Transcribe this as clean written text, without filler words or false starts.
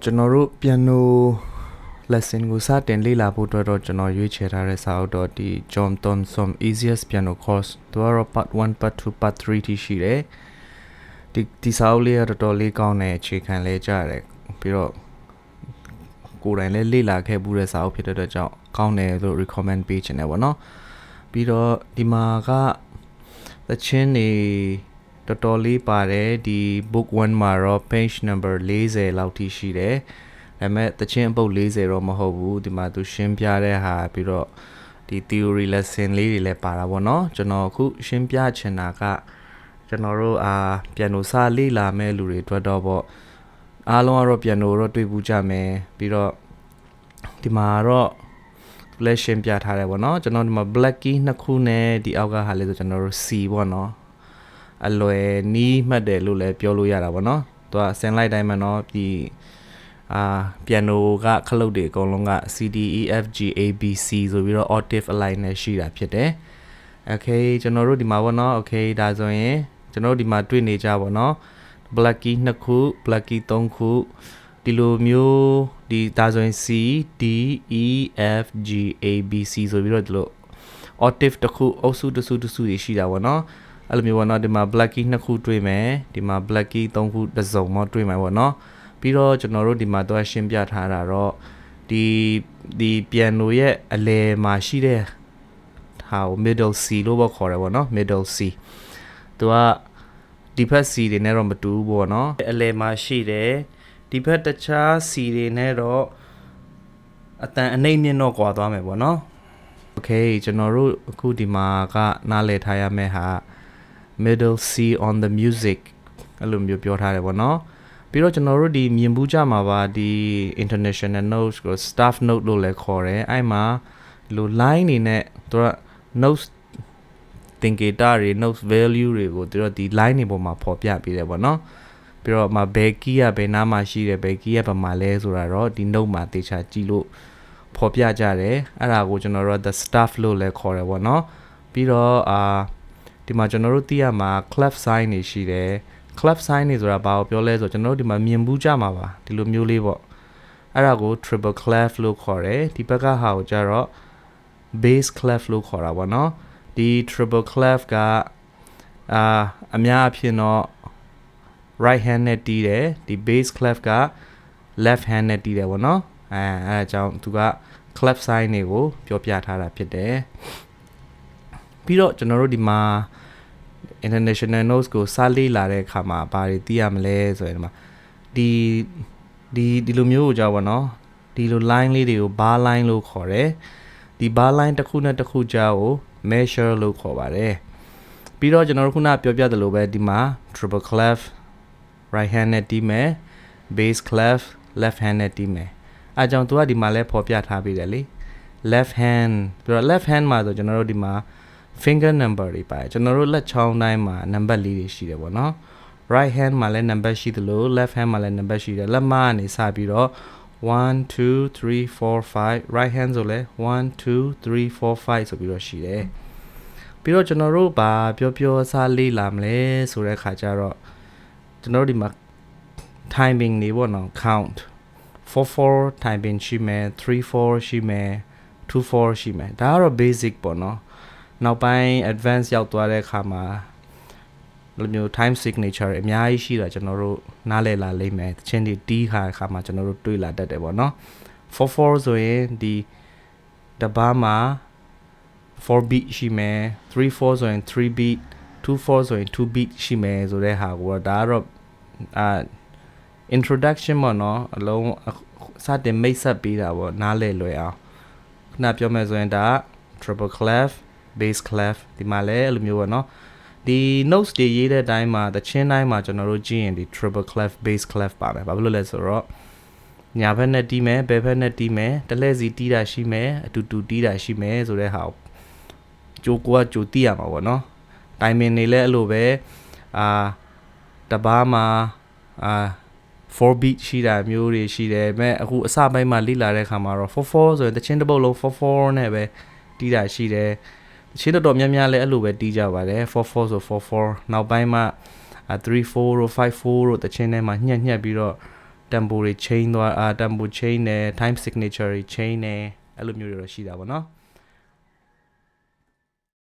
ကျွန်တော်တို့ piano lesson ကိုစတင်လေ့လာဖို့အတွက်တော့ကျွန်တော်ရွေးချယ်ထားတဲ့စာအုပ်တော့ဒီ John Thompson Easiest Piano Course သူကတော့ part 1 part 2 part 3ထိရှိတယ်ဒီစာအုပ်လေးကတော်တော်လေးကောင်းတဲ့အခြေခံလဲကြရတယ်ပြီးတော့ကိုယ်တိုင်လည်းလေ့လာခဲ့မှုတဲ့စာအုပ်ဖြစ်တဲ့အတွက်ကြောင့်ကောင်းတယ်လို့ recommend ပေးချင်တယ်ပေါ့နော်ပြီးတော့ဒီမှာကသချင်းတွေတော်တော်လေးပါတယ်ဒီ book 1မှာတော့ page number 40လောက်ထိရှိတယ်ဒါပေမဲ့သချင်းအပုပ်40တော့မဟုတ်ဘူးဒီမှာသူရှင်းပြတဲ့ဟာပြီးတော့ဒီ theory lesson လေးတွေလည်းပါတာပေါ့နော်ကျွန်တော်အခုရှင်းပြချင်တာကကျွန်တော်တို့piano စလေ့လာမဲ့လူတွေအတွက်တော့ပေါ့အားလုံးကတော့ piano တော့တွေ့ဘူးကြမယ်ပြီးတော့ဒီမှာတော့လက်ရှင်းပြထားတယ်ပေါ့နော်ကျွန်တော်ဒီမှာ black key နှစ်ခုနဲ့ဒီအောက်ကဟာလေးဆိုကျွန်တော်တို့ C ပေါ့နော်အလွယ်နီးမှတ်တယ်လို့လည်းပြောလို့ရတာပေါ့နော်သူကဆင်လိုက်တိုင်းမှာနော်ဒီpiano ကခလုတ်တွေအကုန်လုံးက C D E F G A B C ဆိုပြီးတော့ octave align နဲ့ရှိတာဖြစ်တယ် okay ကျွန်တော်တို့ဒီမှာပေါ့နော် okay ဒါဆိုရင်ကျွန်တော်တို့ဒီမှာတွေ့နေကြပါတော့ black key 2ခု black key 3ခုဒီလိုမျိုးဒီဒါဆိုရင် C D E F G A B C ဆိုပြီးတော့ဒီလို octave တစ်ခုအုပ်စုတစ်စုတွေရှိတာပေါ့နော်အဲ့လိုမျိုးပေါ့နော်ဒီမှာ black key 2ခုတွေ့မယ်ဒီမှာ black key 3ခုတစ်စုံမှတွေ့မှာပေါ့နော်ပြီးတော့ကျွန်တော်တို့ဒီမှာတော့ရှင်းပြထားတာတော့ဒီ piano ရဲ့အလယ်မှာရှိတဲ့ဟာကို middle C လို့ပေါ့ခေါ်တယ်ပေါ့နော် middle C သူကဒီဘက် C တွေနဲ့တော့မတူဘူးပေါ့နော်အလယ်မှာရှိတယ်ဒီဘက်တခြား C တွေနဲ့တော့အတန်အနှိမ့်မြင့်တော့ကွာသွားမယ်ပေါ့နော် okay ကျွန်တော်တို့အခုဒီမှာကနားလည်ထားရမယ့်ဟာ middle C on the music အဲ့လိုမျိုးပြောထားတယ်ပေါ့နော်ပြီးတော့ကျွန်တော်တို့ဒီမြင်ဘူးကြမှာပါဒီ international notes ကို staff note လို့လည်းခေါ်တယ်အဲ့မှာဒီလို line နေနဲ့သူက notes သင်္ကေတတွေ notes value တွေကိုသူတို့ဒီ line တွေပေါ်မှာဖော်ပြပေးတယ်ပေါ့နော်ပြီးတော့ဘယ် key ကဘယ်နားမှာရှိတယ်ဘယ် key ကဘယ်မှာလဲဆိုတာတော့ဒီ note မှာသေချာကြည့်လို့ဖော်ပြကြတယ်အဲ့ဒါကိုကျွန်တော်တို့ the staff လို့လည်းခေါ်တယ်ပေါ့နော်ပြီးတော့ဒီမှာကျွန်တော်တို့သိရမှာ clef sign တွေရှိတယ် clef sign တွေဆိုတာဘာကိုပြောလဲဆိုတော့ကျွန်တော်တို့ဒီမှာမြင်ဘူးကြမှာပါဒီလိုမျိုးလေးပေါ့အဲ့ဒါကို triple clef လို့ခေါ်တယ်ဒီဘက်ကဟာကိုကျတော့ bass clef လို့ခေါ်တာပေါ့နော်ဒီ triple clef ကအများအဖြစ်တော့ right hand နဲ့တီးတယ်ဒီ bass clef က left hand နဲ့တီးတယ်ပေါ့နော်အဲအကြောင်းသူက clef sign တွေကိုပြောပြထားတာဖြစ်တယ်ပြီးတော့ကျွန်တော်တို့ဒီမှာ international notes ကိုစလေ့လာတဲ့အခါမှာဘာတွေသိရမလဲဆိုရင်ဒီလိုမျိုးကိုကြောက်ပါနော်ဒီလို line လေးတွေကို bar line လို့ခေါ်တယ်ဒီ bar line တစ်ခုနဲ့တစ်ခုကြားကို measure လို့ခေါ်ပါတယ်ပြီးတော့ကျွန်တော်တို့ခုနပြောပြသလိုပဲဒီမှာ triple clef right hand နဲ့တီးမယ် bass clef left hand နဲ့တီးမယ်အဲကြောင့်သူကဒီမှာလဲဖော်ပြထားပေးတယ်လေ left hand ပြီးတော့ left hand မှာဆိုကျွန်တော်တို့ဒီမှာfinger number တွေပါတယ်ကျွန်တော်တို့လက်ချောင်းတိုင်းမှာ number လေးတွေရှိတယ်ပေါ့နော် right hand မှာလည်း number ရှိသလို left hand မှာလည်း number ရှိတယ်လက်မကနေစပြီးတော့1 2 3 4 5 right hand ဆိုလည်း1 2 3 4 5ဆိုပြီးတော့ရှိတယ်ပြီးတော့ကျွန်တော်တို့ဘာပြောစားလေးလာမလဲဆိုတဲ့ခါကျတော့ကျွန်တော်တို့ဒီမှာ timing နေပေါ့နော် count 4 timing ရှိမယ်3 4ရှိမယ်2 4ရှိမယ်ဒါကတော့ basic ပေါ့နော်နောက်ပိုင်း advance ရောက်သွားတဲ့အခါမှာလိုမျိုး time signature အများကြီးရှိတာကျွန်တော်တို့နားလည်လာလိမ့်မယ်တချင်းတွေတီးခါမှာကျွန်တော်တို့တွေးလာတတ်တယ်ပေါ့နော်4 ဆိုရင်ဒီတပားမှာ4 beat ရှိမယ်3 4ဆိုရင်3 beat 2 4ဆိုရင်2 beat ရှိမယ်ဆိုတဲ့ဟာကိုဒါကတော့introduction ပေါ့နော်အလုံးစတင်မိတ်ဆက်ပေးတာပေါ့နားလည်လွယ်အောင်ခုနပြောမယ်ဆိုရင်ဒါ triple clef bass clef ဒီမှာလည်းအဲ့လိုမျိုးပေါ့နော်ဒီ notes တွေရေးတဲ့အတိုင်းမှာတချင်းတိုင်းမှာကျွန်တော်တို့ကြည့်ရင်ဒီ triple clef bass clef ပါမယ်ဘာဖြစ်လို့လဲဆိုတော့ညာဘက်နဲ့တီးမယ်ဘယ်ဘက်နဲ့တီးမယ်တလှည့်စီတီးတာရှိမယ်အတူတူတီးတာရှိမယ်ဆိုတဲ့ဟာကြိုတီးရမှာပေါ့နော် timing တွေလည်းအဲ့လိုပဲတပားမှာ4 beat ရှိတာမျိုးတွေရှိတယ်မဲ့အခုအစပိုင်းမှာလိလာတဲ့ခါမှာတော့4ဆိုရင်တချင်းတစ်ပုတ်လုံး4နဲ့ပဲတီးတာရှိတယ်တချင်းတော်များများလည်းအဲ့လိုပဲတီးကြပါတယ်4ဆို4နောက်ပိုင်းမှာ3 4တို့5 4တို့တချင်းထဲမှာညှက်ပြီးတော့ tempo တွေ chain သွားtempo chain နဲ့ time signature တွေ chain နဲ့အဲ့လိုမျိုးတွေတော့ရှိတာပေါ့နော်